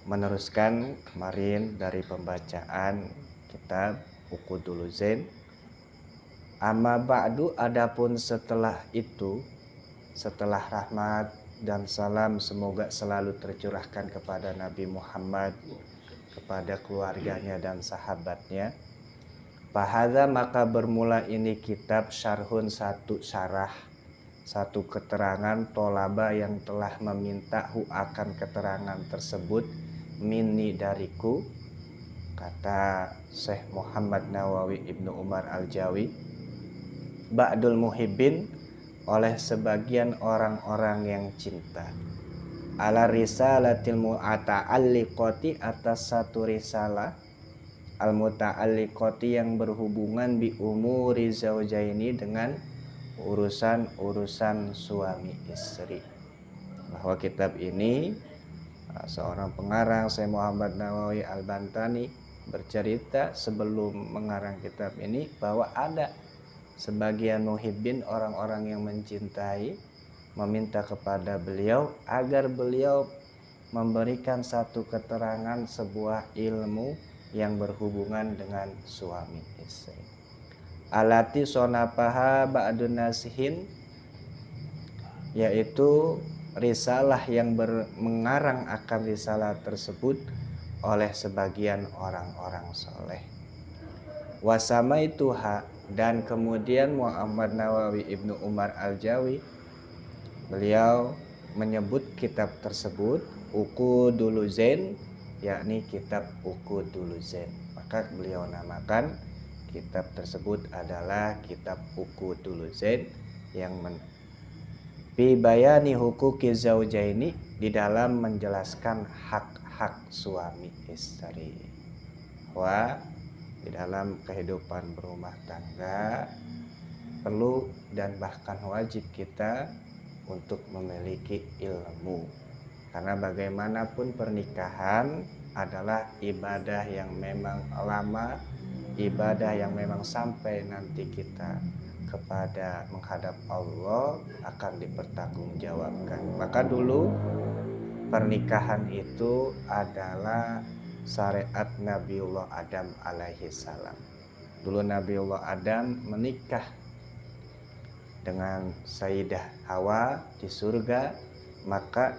meneruskan kemarin dari pembacaan kitab Uqudul Zain. Amma ba'du, adapun setelah itu, setelah rahmat dan salam semoga selalu tercurahkan kepada Nabi Muhammad, kepada keluarganya dan sahabatnya. Fahadza, maka bermula ini kitab syarhun, satu syarah, satu keterangan tolaba yang telah meminta akan keterangan tersebut, minni dariku, kata Syekh Muhammad Nawawi Ibnu Umar Al-Jawi, ba'dul muhibbin, oleh sebagian orang-orang yang cinta, ala risalatil mu'ata'alliqati, atas satu risalah al-muta'alliqati yang berhubungan bi umuri zaujaini, dengan urusan-urusan suami istri. Bahwa kitab ini seorang pengarang Syekh Muhammad Nawawi Al-Bantani bercerita sebelum mengarang kitab ini bahwa ada sebagian muhibbin, orang-orang yang mencintai, meminta kepada beliau agar beliau memberikan satu keterangan sebuah ilmu yang berhubungan dengan suami istri. Alati sonapaha ba'dun nasihin, yaitu risalah yang mengarang akan risalah tersebut oleh sebagian orang-orang soleh. Wasama ituha, dan kemudian Muhammad Nawawi Ibnu Umar Al-Jawi, beliau menyebut kitab tersebut Uqudul Zain, yakni kitab Uqudul Zain. Maka beliau namakan kitab tersebut adalah kitab Uqudul Zain, yang fi bayani huquqi zaujaini, di dalam menjelaskan hak-hak suami istri. Di dalam kehidupan berumah tangga perlu dan bahkan wajib kita untuk memiliki ilmu, karena bagaimanapun pernikahan adalah ibadah yang memang lama, ibadah yang memang sampai nanti kita kepada menghadap Allah akan dipertanggungjawabkan. Maka dulu pernikahan itu adalah syariat Nabiullah Adam alaihi salam. Dulu Nabiullah Adam menikah dengan Sayyidah Hawa di surga, maka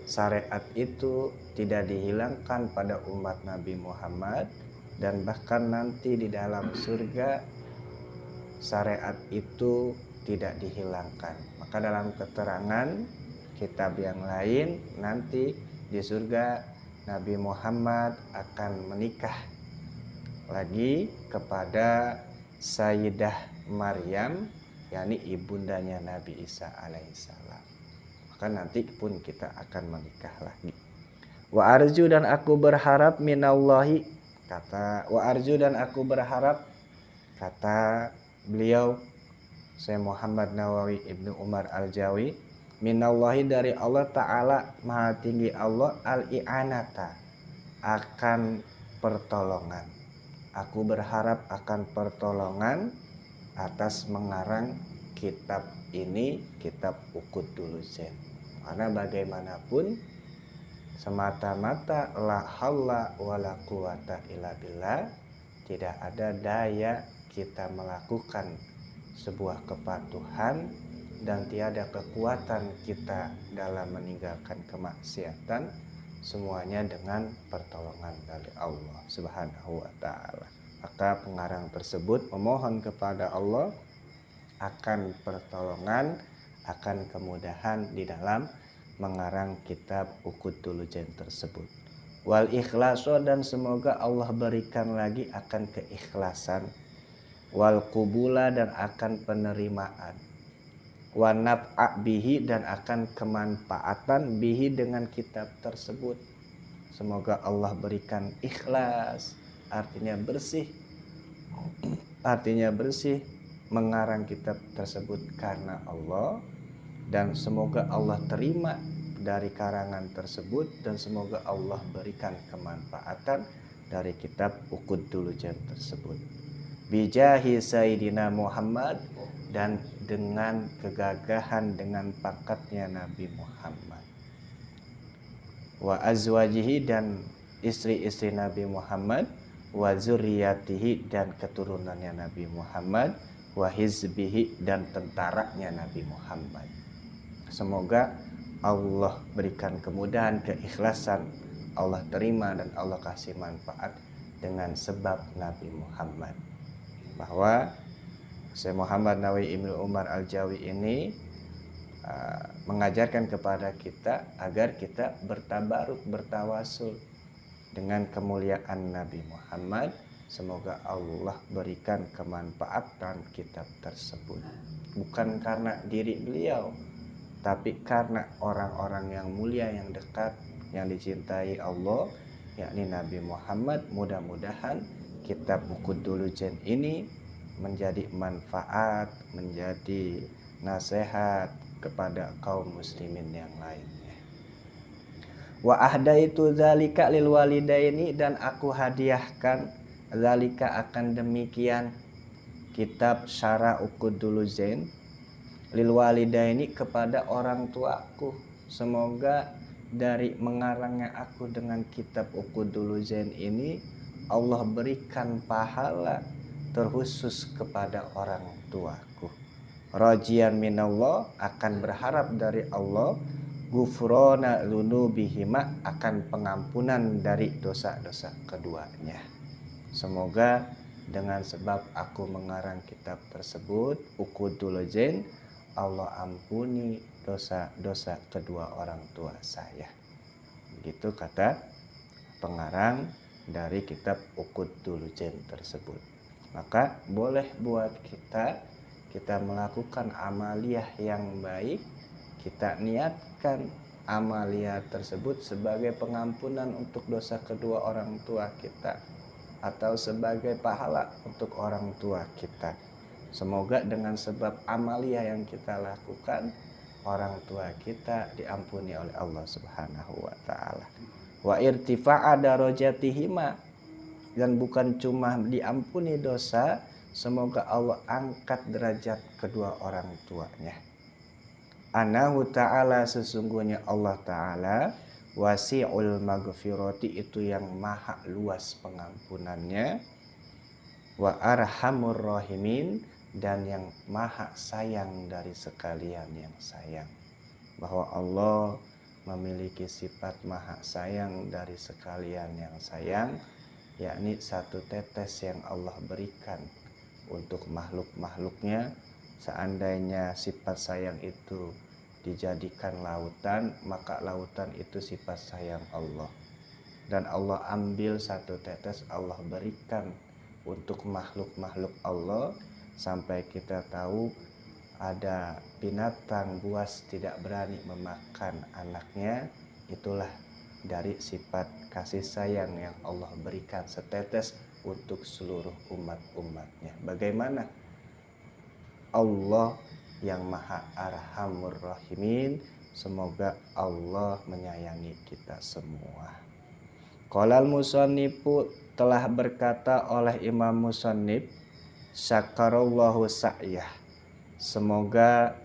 syariat itu tidak dihilangkan pada umat Nabi Muhammad, dan bahkan nanti di dalam surga syariat itu tidak dihilangkan. Maka dalam keterangan kitab yang lain, nanti di surga Nabi Muhammad akan menikah lagi kepada Sayyidah Maryam, yakni ibundanya Nabi Isa alaihissalam. Maka nanti pun kita akan menikah lagi. Wa arju, dan aku berharap minallahi, kata wa arju, dan aku berharap, kata beliau Syekh Muhammad Nawawi Ibnu Umar Al-Jawi, minallahi, dari Allah Ta'ala Maha Tinggi Allah, al-i'anata, akan pertolongan. Aku berharap akan pertolongan atas mengarang kitab ini, kitab Uqudul Zain. Karena bagaimanapun semata-mata la haula wala quwata illa billah, tidak ada daya kita melakukan sebuah kepatuhan dan tiada kekuatan kita dalam meninggalkan kemaksiatan, semuanya dengan pertolongan dari Allah Subhanahu wa ta'ala. Maka pengarang tersebut memohon kepada Allah akan pertolongan, akan kemudahan di dalam mengarang kitab Uqudul Zain tersebut. Wal ikhlaso, dan semoga Allah berikan lagi akan keikhlasan. Wal qubula, dan akan penerimaan. Wa naf'a bihi, dan akan kemanfaatan bihi, dengan kitab tersebut. Semoga Allah berikan ikhlas, artinya bersih. Artinya bersih, mengarang kitab tersebut karena Allah, dan semoga Allah terima dari karangan tersebut, dan semoga Allah berikan kemanfaatan dari kitab Uqudul Zain tersebut. Bijahi Sayyidina Muhammad, dan dengan kegagahan, dengan pangkatnya Nabi Muhammad. wa azwajihi dan istri-istri Nabi Muhammad, wa zurriyatihi dan keturunannya Nabi Muhammad, wa hizbihi dan tentaranya Nabi Muhammad. Semoga Allah berikan kemudahan, keikhlasan, Allah terima dan Allah kasih manfaat dengan sebab Nabi Muhammad. Bahwa Syekh Muhammad Nawawi Ibnu Umar Al-Jawi ini mengajarkan kepada kita agar kita bertabaruk, bertawasul dengan kemuliaan Nabi Muhammad. Semoga Allah berikan kemanfaatan kitab tersebut, bukan karena diri beliau, tapi karena orang-orang yang mulia, yang dekat, yang dicintai Allah, yakni Nabi Muhammad. Mudah-mudahan kitab Uqudul-Jen ini menjadi manfaat, menjadi nasihat kepada kaum muslimin yang lainnya. Wa ahdaitu dzalika lil walidaini, dan aku hadiahkan dzalika akan demikian kitab Syarah Uqudul-Jen lil walidaini kepada orang tuaku. Semoga dari mengarangnya aku dengan kitab Uqudul-Jen ini Allah berikan pahala terkhusus kepada orang tuaku. Rajian minallah, akan berharap dari Allah, gufrona dzunubihima, akan pengampunan dari dosa-dosa keduanya. Semoga dengan sebab aku mengarang kitab tersebut Uqudul-Jen, Allah ampuni dosa-dosa kedua orang tua saya. Begitu kata pengarang dari kitab Uqudul-Jen tersebut. Maka boleh buat kita melakukan amaliyah yang baik, kita niatkan amaliyah tersebut sebagai pengampunan untuk dosa kedua orang tua kita, atau sebagai pahala untuk orang tua kita. Semoga dengan sebab amaliyah yang kita lakukan, orang tua kita diampuni oleh Allah Subhanahu wa taala. Wa irtifa'a darajatihima, dan bukan cuma diampuni dosa, semoga Allah angkat derajat kedua orang tuanya. Anahu ta'ala, sesungguhnya Allah ta'ala, wasi'ul maghfirati, itu yang maha luas pengampunannya, wa arhamur rahimin, dan yang maha sayang dari sekalian yang sayang. Bahwa Allah memiliki sifat maha sayang dari sekalian yang sayang, yakni satu tetes yang Allah berikan untuk makhluk-makhluknya. Seandainya sifat sayang itu dijadikan lautan, maka lautan itu sifat sayang Allah. Dan Allah ambil satu tetes, Allah berikan untuk makhluk-makhluk Allah, sampai kita tahu ada binatang buas tidak berani memakan anaknya. Itulah dari sifat kasih sayang yang Allah berikan setetes untuk seluruh umat-umatnya. Bagaimana Allah yang maha arhamur rahimin, semoga Allah menyayangi kita semua. Qalal musannifu, telah berkata oleh Imam Musannif, syakarallahu sa'yah, semoga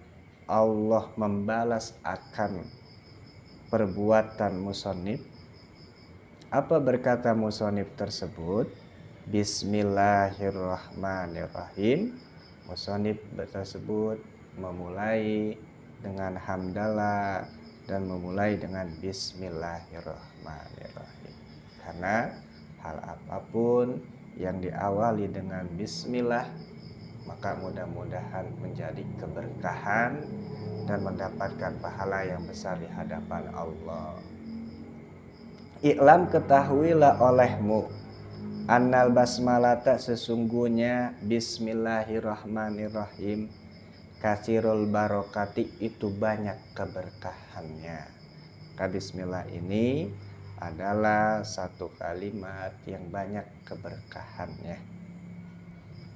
Allah membalas akan perbuatan musannif. Apa berkata musannif tersebut? Bismillahirrahmanirrahim. Musannif tersebut memulai dengan hamdalah dan memulai dengan bismillahirrahmanirrahim. Karena hal apapun yang diawali dengan bismillah, maka mudah-mudahan menjadi keberkahan dan mendapatkan pahala yang besar di hadapan Allah. Iklam, ketahuilah olehmu, annal basmalata, sesungguhnya bismillahirrahmanirrahim, kasirul barokati, itu banyak keberkahannya. Maka bismillah ini adalah satu kalimat yang banyak keberkahannya.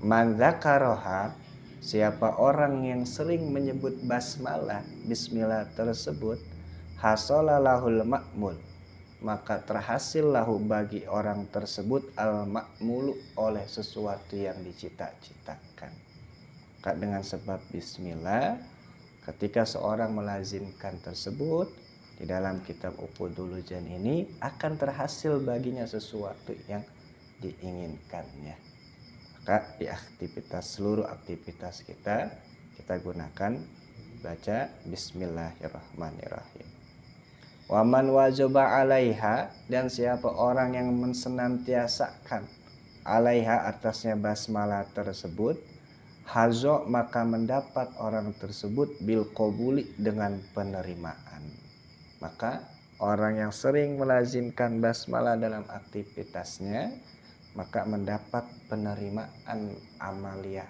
Man dzakaroha, siapa orang yang sering menyebut basmalah, bismillah tersebut, hasolalahul ma'mul, maka terhasillahu bagi orang tersebut al-ma'mulu, oleh sesuatu yang dicita-citakan. Maka dengan sebab bismillah, ketika seorang melazimkan tersebut, di dalam kitab Uqudul-Jan ini akan terhasil baginya sesuatu yang diinginkannya. Maka di seluruh aktivitas kita gunakan baca Bismillahirrahmanirrahim. Waman wajaba alaiha, dan siapa orang yang mensenantiasakan alaiha atasnya basmalah tersebut, hazo maka mendapat orang tersebut bil qabuli dengan penerimaan. Maka orang yang sering melazimkan basmalah dalam aktivitasnya maka mendapat penerimaan amaliyah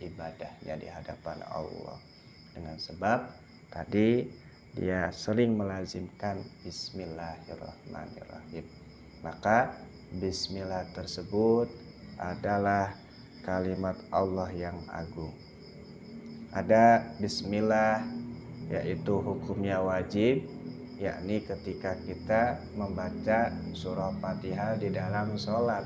ibadahnya di hadapan Allah, dengan sebab tadi dia sering melazimkan Bismillahirrahmanirrahim. Maka Bismillah tersebut adalah kalimat Allah yang agung. Ada Bismillah yaitu hukumnya wajib, yakni ketika kita membaca surah Fatihah di dalam sholat,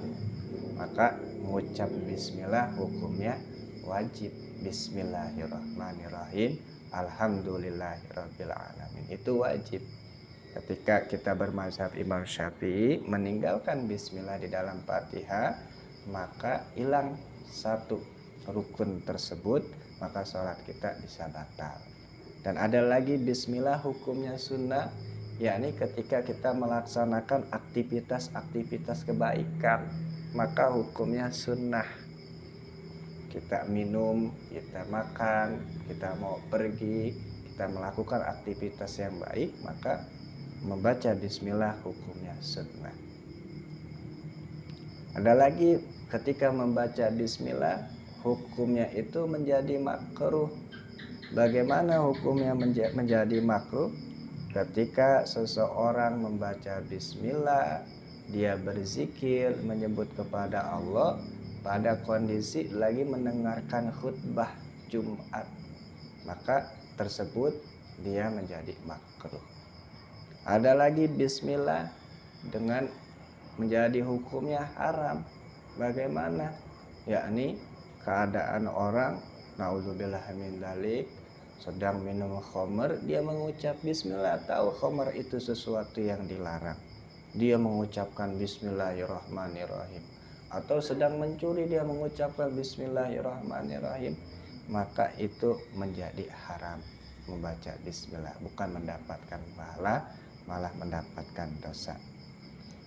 maka mengucap Bismillah hukumnya wajib. Bismillahirrahmanirrahim, alhamdulillahirrabbilalamin, itu wajib. Ketika kita bermazhab Imam Syafi'i meninggalkan Bismillah di dalam Fatihah, maka hilang satu rukun tersebut, maka sholat kita bisa batal. Dan ada lagi Bismillah hukumnya sunnah, yakni ketika kita melaksanakan aktivitas kebaikan, maka hukumnya sunnah. Kita minum, kita makan, kita mau pergi, kita melakukan aktivitas yang baik, maka membaca Bismillah hukumnya sunnah. Ada lagi ketika membaca Bismillah hukumnya itu menjadi makruh. Bagaimana hukumnya menjadi makruh? Ketika seseorang membaca Bismillah, dia berzikir menyebut kepada Allah pada kondisi lagi mendengarkan khutbah Jumat, maka tersebut dia menjadi makruh. Ada lagi Bismillah dengan menjadi hukumnya haram. Bagaimana? Yakni keadaan orang, naudzubillah min dzalik, sedang minum khamr, dia mengucap Bismillah, tahu khamr itu sesuatu yang dilarang, dia mengucapkan Bismillahirrahmanirrahim. Atau sedang mencuri, dia mengucapkan Bismillahirrahmanirrahim, maka itu menjadi haram membaca Bismillah, bukan mendapatkan pahala, malah mendapatkan dosa.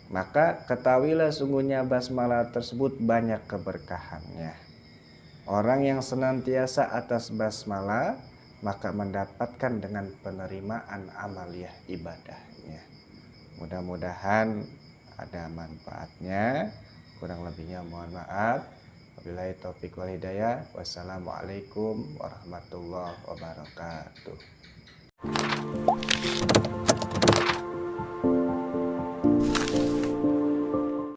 Maka ketahuilah sungguhnya basmalah tersebut banyak keberkahannya. Orang yang senantiasa atas basmalah maka mendapatkan dengan penerimaan amaliyah ibadahnya. Mudah-mudahan ada manfaatnya. Kurang lebihnya mohon maaf. Wabillahi taufiq wal hidayah. Wassalamualaikum warahmatullahi wabarakatuh.